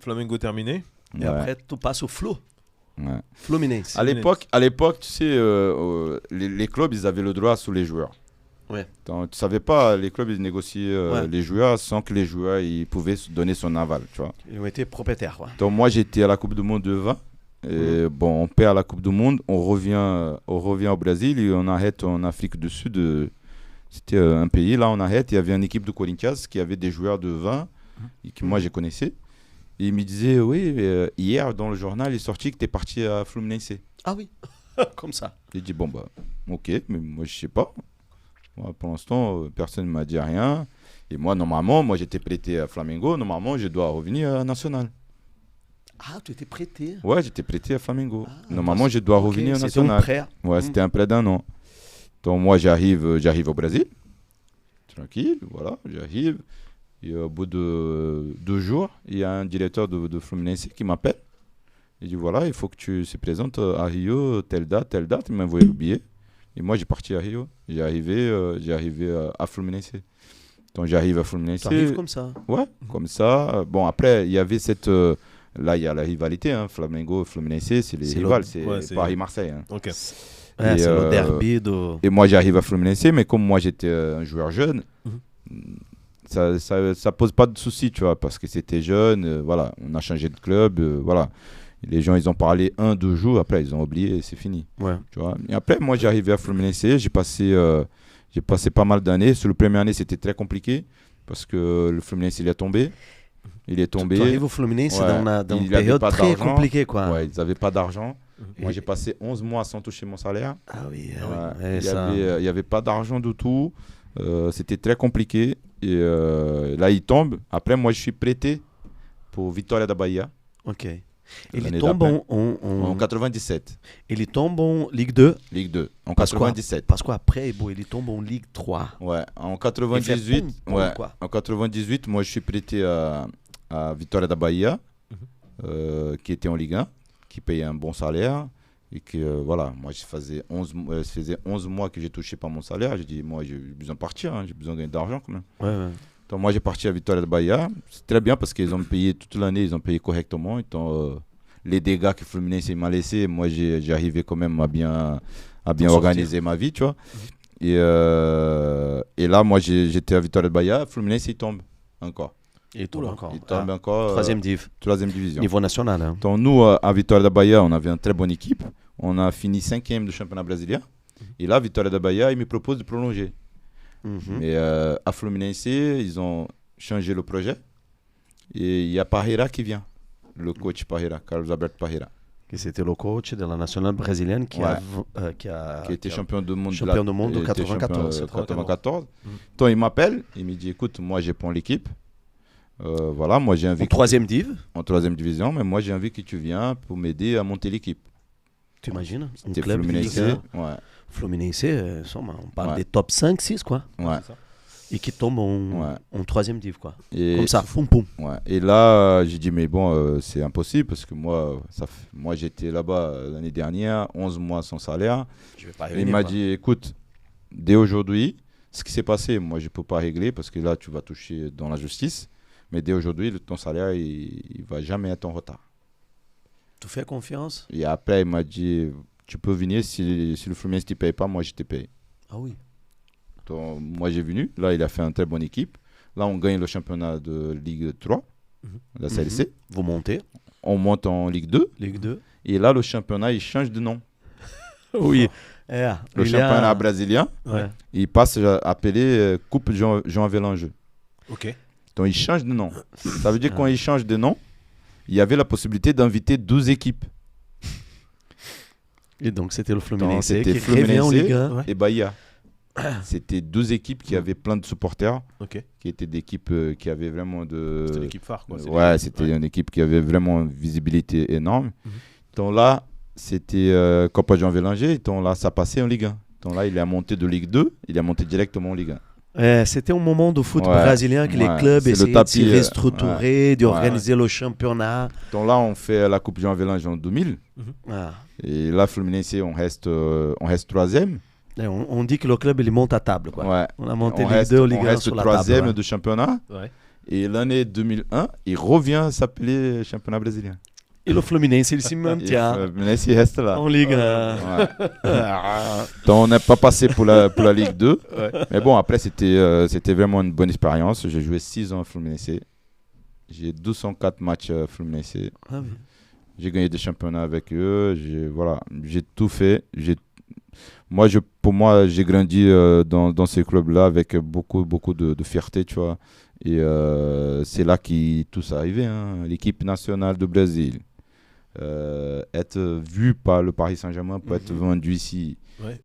Flamengo terminé. Et après, tu passes au Flo. Ouais. Fluminense. À l'époque, tu sais, les clubs, ils avaient le droit sur les joueurs. Ouais. Donc, tu savais pas, les clubs, ils négociaient les joueurs sans que les joueurs ils pouvaient donner son aval, tu vois. Ils ont été propriétaires, quoi. Donc, moi, j'étais à la Coupe du Monde de 20. Et bon, on perd la Coupe du Monde, on revient au Brésil et on arrête en Afrique du Sud. C'était un pays, là, on arrête. Il y avait une équipe de Corinthians qui avait des joueurs de 20 et que moi, je connaissais. Et il me disait, oui, hier, dans le journal, il est sorti que tu es parti à Fluminense. Ah oui, comme ça. J'ai dit, bon, bah, ok, mais moi, je sais pas. Moi, pour l'instant, personne ne m'a dit rien. Et moi, normalement, j'étais prêté à Flamengo. Normalement, je dois revenir à National. Ah, tu étais prêté? Ouais, j'étais prêté à Flamengo. Normalement, je dois revenir à National. C'était un prêt. Ouais, c'était un prêt d'1 an. Donc, moi, j'arrive au Brésil. Tranquille, voilà, j'arrive. Et au bout de 2 jours, il y a un directeur de Fluminense qui m'appelle. Il dit, voilà, il faut que tu te présentes à Rio, telle date. Il m'a envoyé le billet. Et moi, j'ai parti à Rio. J'ai arrivé à Fluminense. Donc, j'arrive à Fluminense. Tu arrives comme ça? Ouais, comme ça. Bon, après, il y avait cette... là, il y a la rivalité. Hein. Flamengo, Fluminense, c'est les rivales. C'est Paris-Marseille. Hein. Ok. Ouais, c'est le derby Et moi, j'arrive à Fluminense, mais comme moi, j'étais un joueur jeune, ça pose pas de soucis, tu vois, parce que c'était jeune. Voilà, on a changé de club. Voilà. Les gens, ils ont parlé 1-2 jours, après, ils ont oublié et c'est fini. Ouais. Tu vois. Et après, moi, j'arrivais à Fluminense, j'ai passé pas mal d'années. Sur la première année, c'était très compliqué parce que le Fluminense, il est tombé. Tu arrives au Fluminense dans une période très compliquée, quoi. Ouais, ils n'avaient pas d'argent. Moi, j'ai passé 11 mois sans toucher mon salaire. Ah oui, il n'y avait pas d'argent du tout. C'était très compliqué. Et là, il tombe. Après, moi, je suis prêté pour Vitória da Bahia. Ok. Il tombe en 97. Il tombe en Ligue 2. Ligue 2, en 97. Parce qu'après, il tombe en Ligue 3. Ouais, en 98, en 98, moi, je suis prêté à Vitória da Bahia, qui était en Ligue 1, qui payait un bon salaire. Et que voilà, moi, je faisais 11 mois que j'ai touché pas mon salaire. J'ai dit, moi, j'ai besoin de partir, j'ai besoin de gagner d'argent quand même. Ouais. Donc, moi, j'ai parti à Vitória da Bahia. C'est très bien parce qu'ils ont payé toute l'année, ils ont payé correctement. Les dégâts que Fluminense m'a laissé, moi, j'ai arrivé quand même à bien organiser ma vie, tu vois. Et là, moi, j'étais à Vitória da Bahia. Fluminense, il tombe encore. Il tombe encore. Il tombe encore. Troisième division. Niveau national. Hein. Donc, nous, à Vitória da Bahia, on avait une très bonne équipe. On a fini 5e du championnat brésilien. Et là, Vitória da Bahia, il me propose de prolonger. Mais à Fluminense, ils ont changé le projet. Et il y a Parreira qui vient. Le coach Parreira, Carlos Alberto Parreira. C'était le coach de la nationale brésilienne qui était champion du monde de 94. Donc il m'appelle, il me dit, écoute, moi je prends l'équipe. Voilà, moi j'ai envie. En 3e division, mais moi j'ai envie que tu viennes pour m'aider à monter l'équipe. Tu imagines? C'était Fluminense. Fluminense, on parle des top 5, 6, quoi. Ouais. Et qui tombe en 3e div, quoi. Et comme ça, poum. Ouais. Et là, j'ai dit, mais bon, c'est impossible parce que moi j'étais là-bas l'année dernière, 11 mois sans salaire. Il m'a dit, écoute, dès aujourd'hui, ce qui s'est passé, moi je ne peux pas régler parce que là, tu vas toucher dans la justice. Mais dès aujourd'hui, ton salaire, il ne va jamais être en retard. Tu fais confiance? Et après, il m'a dit, tu peux venir, si le Fluminense ne te paye pas, moi je te paye. Ah oui. Donc, moi j'ai venu, là il a fait une très bonne équipe. Là on gagne le championnat de Ligue 3, la CLC. Vous montez? On monte en Ligue 2. Et là le championnat il change de nom. Oui. Le championnat brésilien, il passe à appeler Coupe Jean Avelange. Ok. Donc il change de nom. Ça veut dire quand il change de nom, il y avait la possibilité d'inviter 12 équipes. Et donc c'était le Fluminense qui revient en Ligue 1. Et Bahia. C'était 12 équipes qui avaient plein de supporters, qui étaient des équipes qui avaient vraiment de... C'était l'équipe phare, quoi. C'était une équipe qui avait vraiment une visibilité énorme. Donc là, c'était Copa Jean Vélanger. Donc là, ça passait en Ligue 1. Donc là, il a monté de Ligue 2, il a monté directement en Ligue 1. C'était un moment de foot brésilien que les clubs essayaient de se restructurer, d'organiser le championnat. Donc là, on fait la Coupe Jean Vélanger en 2000. Et là, Fluminense, on reste 3e. On dit que le club il monte à table, quoi. Ouais. On a monté Ligue 2, Ligue 1 on reste sur la table. 3e du championnat. Ouais. Et l'année 2001, il revient s'appeler championnat brésilien. Et le Fluminense, il s'y maintient. Le Fluminense, il reste là. En Ligue 1. Donc, on n'est pas passé pour la Ligue 2. Ouais. Mais bon, après, c'était vraiment une bonne expérience. J'ai joué 6 ans au Fluminense. J'ai 204 matchs Fluminense. Ah oui. J'ai gagné des championnats avec eux. J'ai tout fait. Pour moi, j'ai grandi dans ces clubs-là avec beaucoup de fierté, tu vois. Et c'est là que tout ça arrivé. Hein. L'équipe nationale de Brésil. Être vu par le Paris Saint-Germain pour être vendu ici. Ouais.